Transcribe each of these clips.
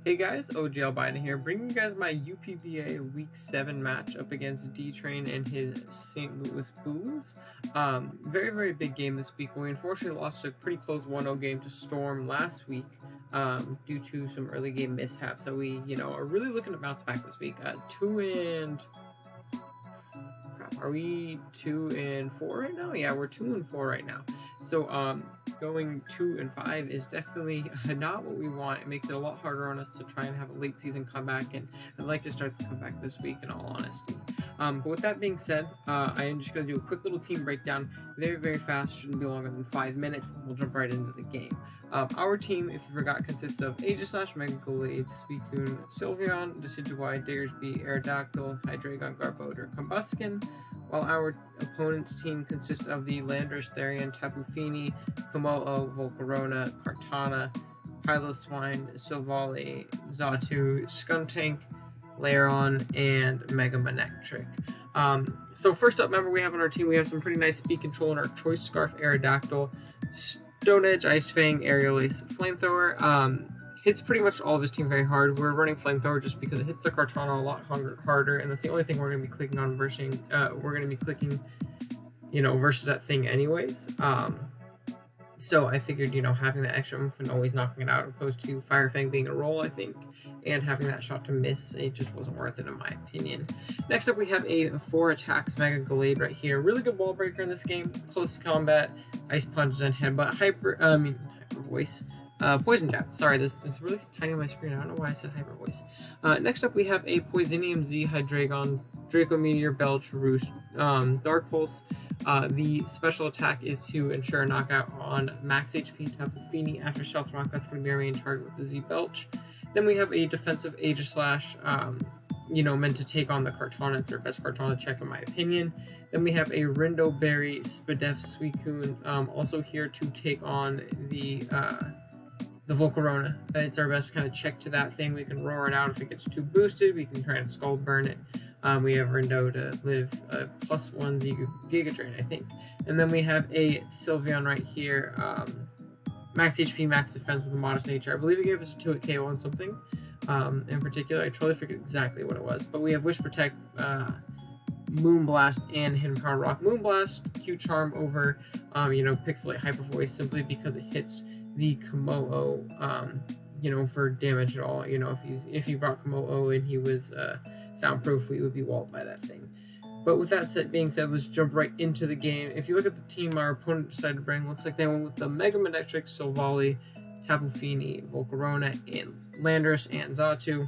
Hey guys, OGL Biden here, bringing you guys my UPBA Week 7 match up against D-Train and his St. Louis Bulus. Very big game this week. We unfortunately lost a pretty close 1-0 game to Storm last week due to some early game mishaps. So we, are really looking to bounce back this week. Are we 2-4 right now? Yeah, we're 2-4 right now. So going 2-5 is definitely not what we want. It makes it a lot harder on us to try and have a late season comeback, and I'd like to start the comeback this week in all honesty. But with that being said, I am just going to do a quick little team breakdown, very fast, shouldn't be longer than 5 minutes, and we'll jump right into the game. Our team, if you forgot, consists of Aegislash, Megagolade, Suicune, Sylveon, Decidueye, Diggersby, Aerodactyl, Hydreigon, Garbodor, Combuskin, while our opponent's team consists of the Landorus, Therian, Tapu Fini, Kommo-o, Volcarona, Kartana, Piloswine, Silvally, Xatu, Skuntank, Lairon, and Mega Manectric. So first up, remember we have on our team, we have some pretty nice speed control in our Choice Scarf, Aerodactyl, Stone Edge, Ice Fang, Aerial Ace, Flamethrower. Hits pretty much all of his team very hard. We're running Flamethrower just because it hits the Kartana a lot harder, and that's the only thing we're going to be clicking on versus that thing anyways. So I figured, having that extra oomph and always knocking it out opposed to Fire Fang being a roll, I think, and having that shot to miss, it just wasn't worth it in my opinion. Next up, we have a 4 attacks Mega Gallade right here. Really good wall breaker in this game. Close combat, Ice Punch, and Headbutt. Hyper Voice. Poison Jab. Sorry, this is really tiny on my screen. I don't know why I said Hyper Voice. Next up, we have a Poisonium Z, Hydreigon, Draco Meteor, Belch, Roost, Dark Pulse. The special attack is to ensure a knockout on max HP Tapu Fini after Stealth Rock. That's going to be our main target with the Z Belch. Then we have a defensive Aegislash, meant to take on the Kartana. It's their best Kartana check in my opinion. Then we have a Rindo Berry, Spadef, Suicune, also here to take on the Volcarona. It's our best kind of check to that thing. We can roar it out if it gets too boosted. We can try and Skull Burn it. We have Rindo to live +1 Giga Drain, I think. And then we have a Sylveon right here. Max HP, max defense with a modest nature. I believe it gave us a 2 at KO on something in particular. I totally forget exactly what it was. But we have Wish Protect, Moonblast, and Hidden Power Rock. Moonblast, Q Charm over, Pixelate Hyper Voice simply because it hits the Kommo-o, for damage at all. If he brought Kommo-o and he was soundproof, we would be walled by that thing. But with that being said, let's jump right into the game. If you look at the team our opponent decided to bring, looks like they went with the Mega Manectric, Silvally, Tapu Fini, Volcarona, and Landorus, and Xatu.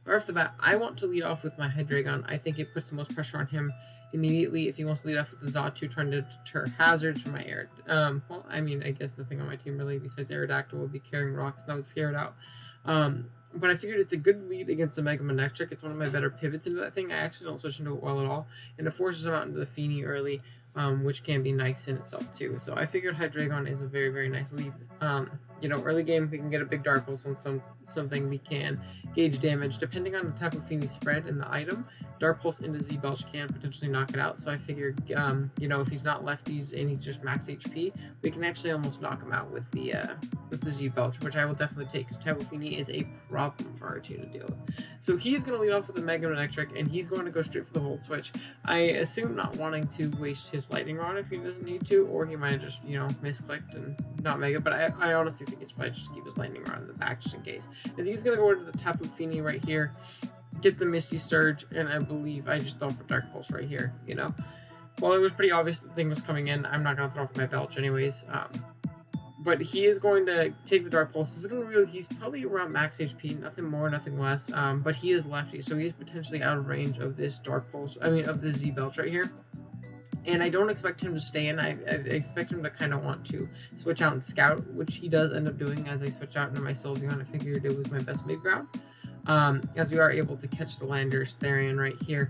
Right off the bat, I want to lead off with my Hydreigon. I think it puts the most pressure on him immediately if he wants to lead off with the Xatu, trying to deter hazards from my air. I guess nothing on my team really besides Aerodactyl would be carrying rocks, and that would scare it out. But I figured it's a good lead against the Mega Manectric. It's one of my better pivots into that thing. I actually don't switch into it well at all, and it forces him out into the Fini early, which can be nice in itself too. So I figured Hydreigon is a very nice lead. Early game we can get a big Dark Pulse on something we can gauge damage depending on the Tapu Fini spread and the item. Dark Pulse into Z Belch can potentially knock it out. So I figured, if he's not lefties and he's just max HP, we can actually almost knock him out with the Z Belch, which I will definitely take because Tapu Fini is a problem for our team to deal with. So he's going to lead off with the Mega Manectric, and he's going to go straight for the Volt Switch. I assume not wanting to waste his Lightning Rod if he doesn't need to, or he might have just, misclicked and not Mega, but I honestly think it's probably just keep his Lightning Rod in the back just in case. As he's going to go into the Tapu Fini right here, get the Misty Surge, and I believe I just throw for Dark Pulse right here, Well, it was pretty obvious the thing was coming in. I'm not going to throw for my Belch anyways. But he is going to take the Dark Pulse. He's probably around max HP, nothing more, nothing less. But he is lefty, so he is potentially out of range of this Dark Pulse. Of the Z Belch right here. And I don't expect him to stay in. I expect him to kind of want to switch out and Scout, which he does end up doing as I switch out into my Sylveon. I figured it was my best mid-ground. as we are able to catch the Landers Therian right here.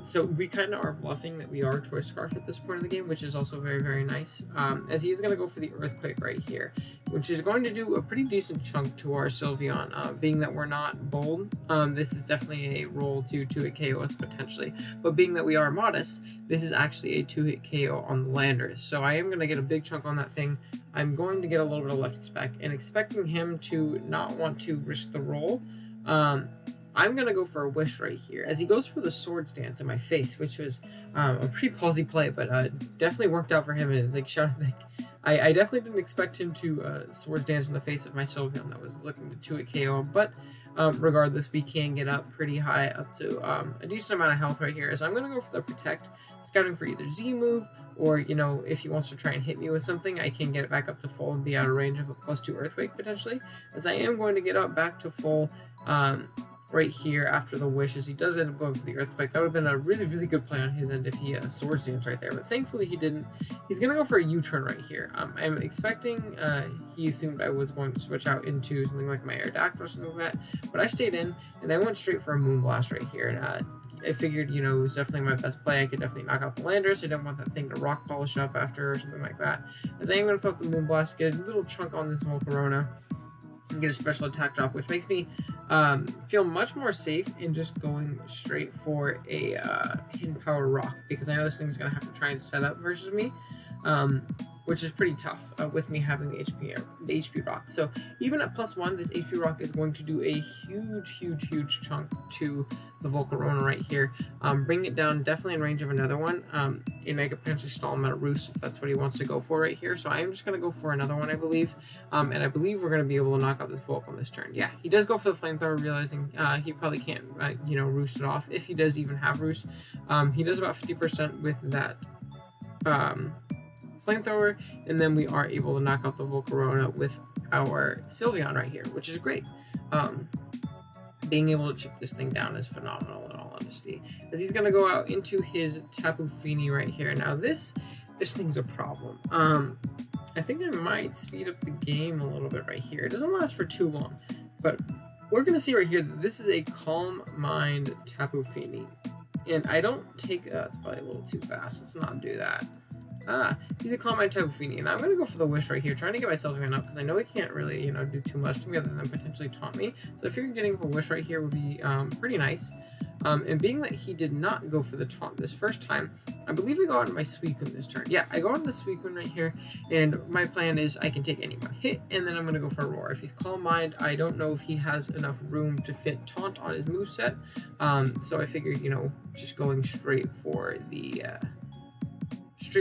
So we kind of are bluffing that we are Choice Scarf at this point in the game, which is also very, very nice, as he is going to go for the Earthquake right here, which is going to do a pretty decent chunk to our Sylveon. Being that we're not bold, this is definitely a roll to 2-hit KO us potentially, but being that we are modest, this is actually a 2-hit KO on the Landers, so I am going to get a big chunk on that thing. I'm going to get a little bit of lefty spec, and expecting him to not want to risk the roll, I'm going to go for a Wish right here, as he goes for the Swords Dance in my face, which was a pretty ballsy play, but definitely worked out for him. And like, I definitely didn't expect him to Swords Dance in the face of my Sylveon that was looking to 2-hit KO him, but regardless, we can get up pretty high, up to a decent amount of health right here. So I'm going to go for the Protect, scouting for either Z move, or, you know, if he wants to try and hit me with something, I can get it back up to full and be out of range of a +2 Earthquake, potentially, as I am going to get up back to full right here after the Wishes. He does end up going for the Earthquake. That would have been a really, really good play on his end if he Swords Dance right there, but thankfully he didn't. He's going to go for a U-turn right here. I'm expecting he assumed I was going to switch out into something like my Aerodactyl or something like that, but I stayed in, and I went straight for a Moonblast right here, and I figured, you know, it was definitely my best play. I could definitely knock out the Landers. I didn't want that thing to rock polish up after or something like that, as I am going to flip the Moonblast, get a little chunk on this Volcarona, and get a special attack drop, which makes me feel much more safe in just going straight for a Hidden Power Rock, because I know this thing's going to have to try and set up versus me, which is pretty tough with me having the HP Rock. So even at +1, this HP Rock is going to do a huge, huge, huge chunk to the Volcarona right here. Bring it down definitely in range of another one, and I could potentially stall him at a Roost if that's what he wants to go for right here. So I am just going to go for another one, I believe, and I believe we're going to be able to knock out this Volc on this turn. Yeah, he does go for the Flamethrower, realizing he probably can't, you know, Roost it off, if he does even have Roost. He does about 50% with that Flamethrower, and then we are able to knock out the Volcarona with our Sylveon right here, which is great. Being able to chip this thing down is phenomenal, in all honesty, as he's going to go out into his Tapu Fini right here. Now this thing's a problem. I think I might speed up the game a little bit right here. It doesn't last for too long, but we're going to see right here that this is a Calm Mind Tapu Fini, and I don't take that's probably a little too fast. Let's not do that. He's a Calm Mind Tapu Fini, and I'm going to go for the Wish right here, trying to get myself in up, because I know he can't really, you know, do too much to me other than potentially taunt me. So I figured getting a Wish right here would be pretty nice. And being that he did not go for the taunt this first time, I believe I go on my Suicune this turn. Yeah, I go on the Suicune right here, and my plan is I can take any one hit, and then I'm going to go for a Roar. If he's Calm Mind, I don't know if he has enough room to fit Taunt on his moveset, so I figured, you know, just going straight for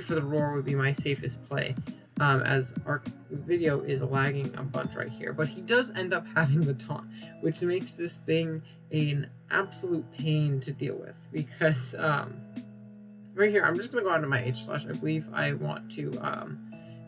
the Roar would be my safest play, as our video is lagging a bunch right here. But he does end up having the taunt, which makes this thing an absolute pain to deal with, because right here I'm just going to go out to my H-Slash. I believe I want to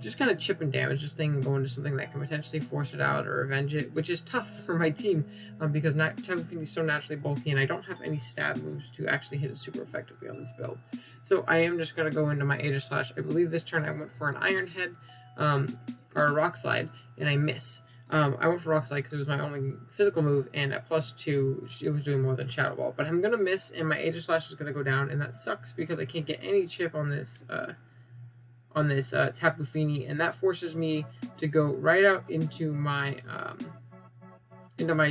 just kind of chip and damage this thing and go into something that can potentially force it out or revenge it, which is tough for my team, because Tapu Fini is so naturally bulky, and I don't have any stab moves to actually hit it super effectively on this build. So I am just going to go into my Aegis-Slash. I believe this turn I went for an Iron Head, or a Rock Slide, and I miss. I went for Rock Slide because it was my only physical move, and at +2, it was doing more than Shadow Ball. But I'm going to miss, and my Aegis-Slash is going to go down, and that sucks because I can't get any chip on this Tapu Fini, and that forces me to go right out into my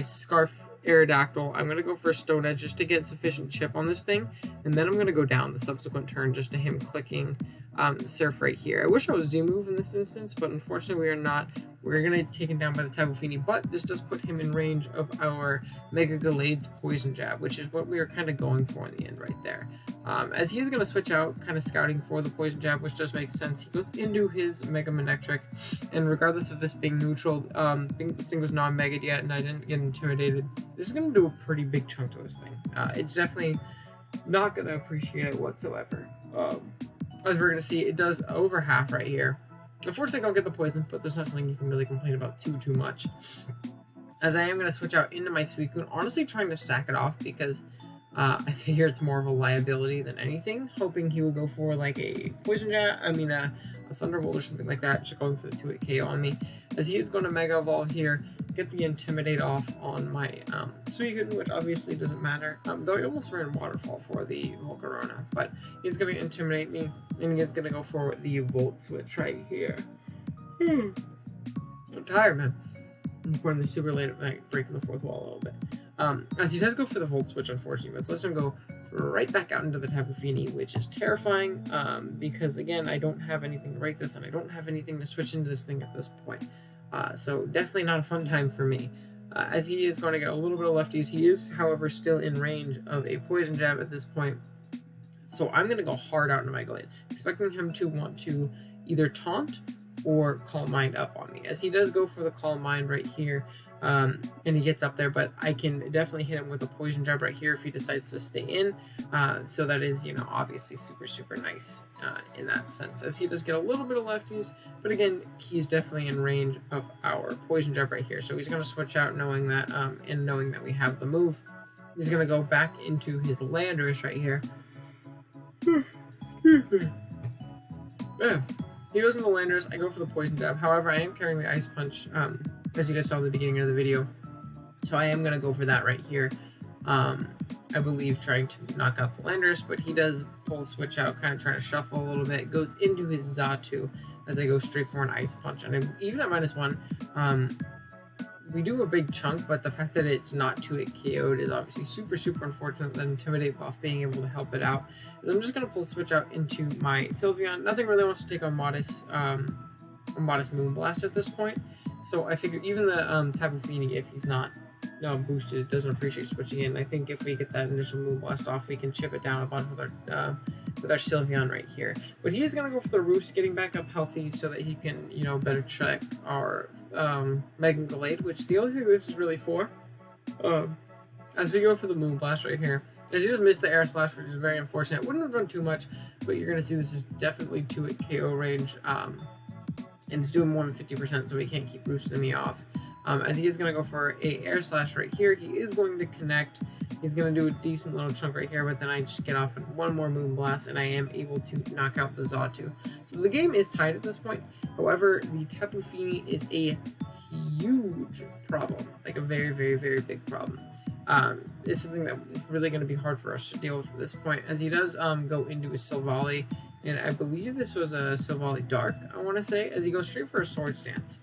Scarf Aerodactyl. I'm going to go for a Stone Edge just to get sufficient chip on this thing, and then I'm going to go down the subsequent turn just to him clicking Surf right here. I wish I was Z-Move in this instance, but unfortunately we are not. We're going to get taken down by the Tapu Fini, but this does put him in range of our Mega Gallade's Poison Jab, which is what we were kind of going for in the end right there. As he is going to switch out, kind of scouting for the Poison Jab, which does make sense. He goes into his Mega Manectric, and regardless of this being neutral, this thing was non-mega'd yet, and I didn't get intimidated. This is going to do a pretty big chunk to this thing. It's definitely not going to appreciate it whatsoever. As we're going to see, it does over half right here. Unfortunately, I don't get the poison, but there's not something you can really complain about too much. As I am going to switch out into my Suicune, honestly trying to sack it off because I figure it's more of a liability than anything, hoping he will go for like a Poison Jab, a Thunderbolt or something like that, just going for the 2-hit KO on me. As he is going to Mega Evolve here, get the Intimidate off on my Suicune, which obviously doesn't matter, though I almost ran Waterfall for the Volcarona, but he's going to Intimidate me, and he's going to go for the Volt Switch right here. I'm tired, man. I'm recording this super late at night, breaking the fourth wall a little bit. As he does go for the Volt Switch, unfortunately, but let's him go right back out into the Tapu Fini, which is terrifying, because, again, I don't have anything to break this, and I don't have anything to switch into this thing at this point. So definitely not a fun time for me. As he is going to get a little bit of lefties, he is, however, still in range of a Poison Jab at this point. So I'm going to go hard out into my Glade, expecting him to want to either taunt or Calm Mind up on me. As he does go for the Calm Mind right here, and he gets up there, but I can definitely hit him with a Poison Jab right here if he decides to stay in. So that is, you know, obviously super, super nice in that sense, as he does get a little bit of lefties, but again, he's definitely in range of our Poison Jab right here. So he's going to switch out knowing that, and knowing that we have the move. He's going to go back into his Landorus right here. Yeah. He goes into Landorus, I go for the Poison Jab. However, I am carrying the Ice Punch, as you guys saw at the beginning of the video. So I am going to go for that right here. I believe trying to knock out the Landorus, but he does pull a switch out, kind of trying to shuffle a little bit. Goes into his Xatu as I go straight for an Ice Punch. And even at -1, we do a big chunk, but the fact that it's not 2-hit KO'd is obviously super, super unfortunate. That Intimidate buff being able to help it out. I'm just going to pull a switch out into my Sylveon. Nothing really wants to take on Modest Moonblast at this point. So I figure even the Tapu Fini, if he's not boosted, it doesn't appreciate switching in. I think if we get that initial Moonblast off, we can chip it down a bunch with our Sylveon right here. But he is going to go for the Roost, getting back up healthy so that he can, you know, better check our Mega Glade, which the only thing this is really for. As we go for the Moonblast right here, as he just missed the Air Slash, which is very unfortunate. Wouldn't have done too much, but you're going to see this is definitely 2-hit KO range, and it's doing more than 50%, so he can't keep boosting me off. As he is going to go for a Air Slash right here, he is going to connect. He's going to do a decent little chunk right here, but then I just get off one more Moonblast, and I am able to knock out the Xatu. So the game is tied at this point. However, the Tapu Fini is a huge problem, like a very, very, very big problem. It's something that is really going to be hard for us to deal with at this point, as he does go into his Silvally, and I believe this was a Silvally Dark, I want to say, as he goes straight for a Swords Dance.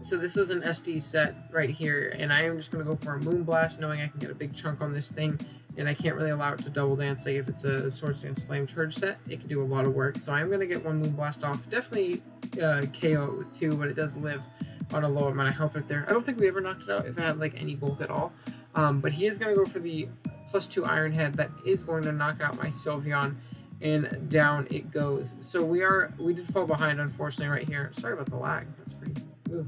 So this is an SD set right here, and I am just going to go for a Moonblast, knowing I can get a big chunk on this thing, and I can't really allow it to double dance. Like if it's a Swords Dance Flame Charge set, it can do a lot of work. So I'm going to get one Moonblast off. Definitely KO it with 2, but it does live on a low amount of health right there. I don't think we ever knocked it out if it had like any bulk at all. But he is going to go for the +2 Iron Head. That is going to knock out my Sylveon, and down it goes. So we did fall behind, unfortunately, right here. Sorry about the lag.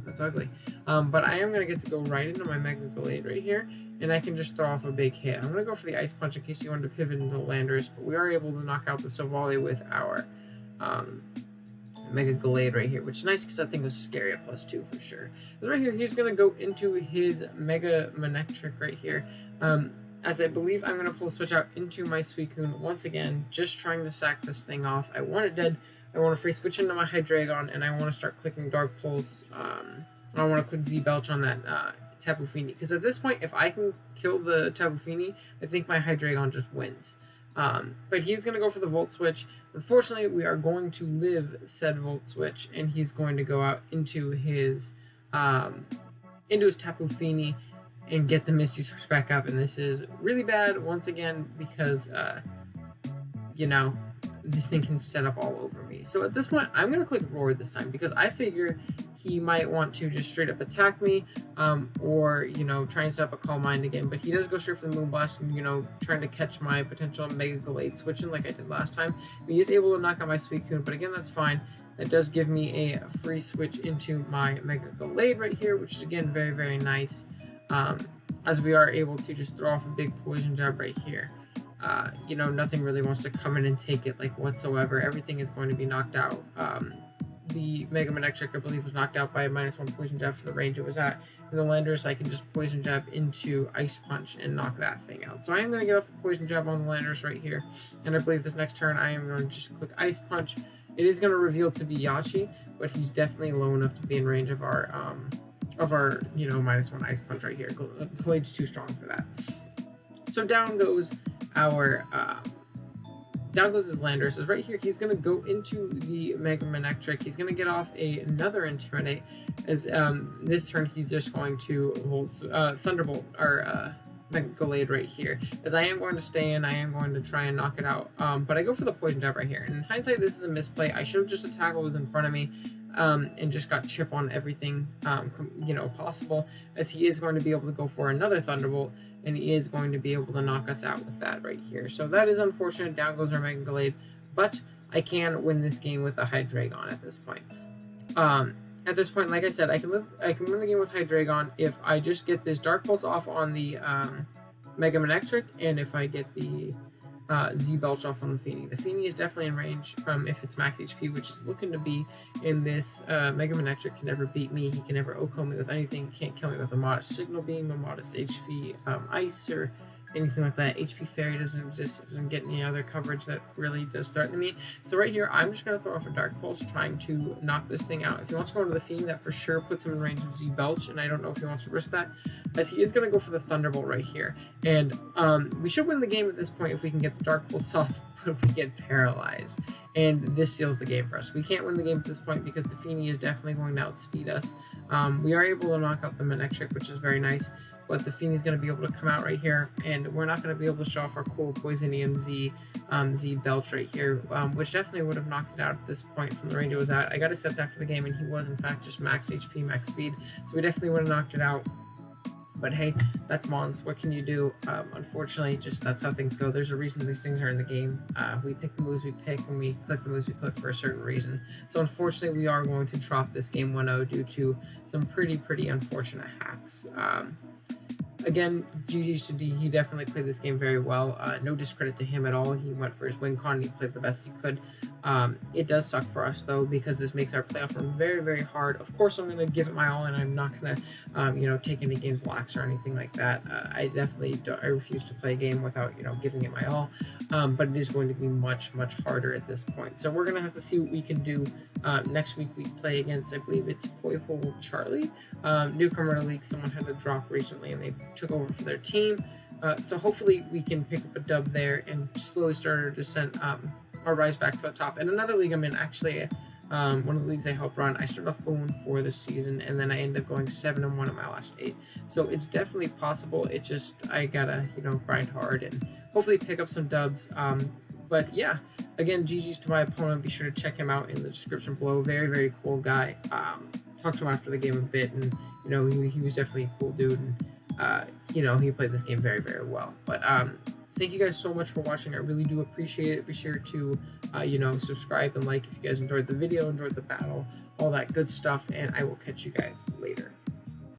That's ugly. But I am going to get to go right into my Mega Glade right here, and I can just throw off a big hit. I'm going to go for the Ice Punch in case you wanted to pivot into Landorus, but we are able to knock out the Silvally with our Mega Glade right here, which is nice because that thing was scary at +2 for sure. But right here, he's going to go into his Mega Manectric right here. As I believe I'm going to pull a switch out into my Suicune once again, just trying to sack this thing off. I want it dead. I want to free switch into my Hydreigon, and I want to start clicking Dark Pulse. I want to click Z-Belch on that Tapu Fini, because at this point, if I can kill the Tapu Fini, I think my Hydreigon just wins. But he's going to go for the Volt Switch. Unfortunately, we are going to live said Volt Switch, and he's going to go out into his Tapu Fini and get the Misty Source back up. And this is really bad, once again, because, you know, this thing can set up all over me. So at this point, I'm going to click Roar this time, because I figure he might want to just straight up attack me, or, you know, try and set up a Calm Mind again. But he does go straight for the Moonblast and, you know, trying to catch my potential Mega Glade switching like I did last time. He is able to knock out my Suicune, but again, that's fine. That does give me a free switch into my Mega Glade right here, which is, again, very, very nice, as we are able to just throw off a big Poison Jab right here. You know, nothing really wants to come in and take it, like, whatsoever. Everything is going to be knocked out. The Mega Manectric, I believe, was knocked out by a -1 Poison Jab for the range it was at. And the Landorus, I can just Poison Jab into Ice Punch and knock that thing out. So I am going to get off the Poison Jab on the Landorus right here. And I believe this next turn, I am going to just click Ice Punch. It is going to reveal to be Yachi, but he's definitely low enough to be in range of our you know, -1 ice punch right here. Glade's too strong for that. So down goes our down goes his Landorus. So right here, he's going to go into the Mega Manectric. He's going to get off another Intimidate. As this turn, he's just going to hold Thunderbolt or Mega Gallade right here. As I am going to stay in, I am going to try and knock it out. But I go for the Poison Jab right here. And in hindsight, this is a misplay. I should have just attacked what was in front of me. And just got chip on everything, you know, possible, as he is going to be able to go for another Thunderbolt, and he is going to be able to knock us out with that right here. So that is unfortunate. Down goes our Mega Gallade, but I can win this game with a Hydreigon at this point. At this point, like I said, I can win the game with Hydreigon if I just get this Dark Pulse off on the Mega Manectric, and if I get the Z-Belch off on the Feeny. The Feeny is definitely in range if it's max HP, which is looking to be in this. Mega Manectric can never beat me. He can never OHKO me with anything. Can't kill me with a modest Signal Beam, a modest HP Ice, or anything like that. HP Fairy doesn't exist. It doesn't get any other coverage that really does threaten me. So right here, I'm just going to throw off a Dark Pulse, trying to knock this thing out. If he wants to go into the Feeny, that for sure puts him in range of Z-Belch, and I don't know if he wants to risk that, as he is going to go for the Thunderbolt right here. And we should win the game at this point if we can get the Dark Pulse off, but we get paralyzed. And this seals the game for us. We can't win the game at this point because the Feeny is definitely going to outspeed us. We are able to knock out the Manectric, which is very nice, but the Feeny is going to be able to come out right here, and we're not going to be able to show off our cool Poisonium Z-Belch right here, which definitely would have knocked it out at this point from the range it was at. I got a set after the game, and he was, in fact, just max HP, max speed, so we definitely would have knocked it out. But hey, that's Mons. What can you do? Unfortunately, just that's how things go. There's a reason these things are in the game. We pick the moves we pick, and we click the moves we click for a certain reason. So unfortunately, we are going to drop this game 1-0 due to some pretty unfortunate hacks. Again, GG's to D. He definitely played this game very well. No discredit to him at all. He went for his win con. He played the best he could. It does suck for us, though, because this makes our playoff run very hard. Of course, I'm going to give it my all, and I'm not going to, you know, take any games lax or anything like that. I definitely I refuse to play a game without, you know, giving it my all. But it is going to be much harder at this point. So we're going to have to see what we can do. Next week, we play against, I believe it's Poipole Charlie. Newcomer to League. Someone had a drop recently, and they took over for their team. So hopefully we can pick up a dub there and slowly start our descent, or rise back to the top. And another league I'm in, actually, one of the leagues I help run, I started off 0-4 this season, and then I ended up going 7-1 in my last 8. So it's definitely possible. It just, I gotta, you know, grind hard and hopefully pick up some dubs. But yeah, again, GG's to my opponent. Be sure to check him out in the description below. Very cool guy. Talked to him after the game a bit, and you know, he was definitely a cool dude, and you know, he played this game very well. But thank you guys so much for watching. I really do appreciate it. Be sure to you know, subscribe and like if you guys enjoyed the video, enjoyed the battle, all that good stuff, and I will catch you guys later.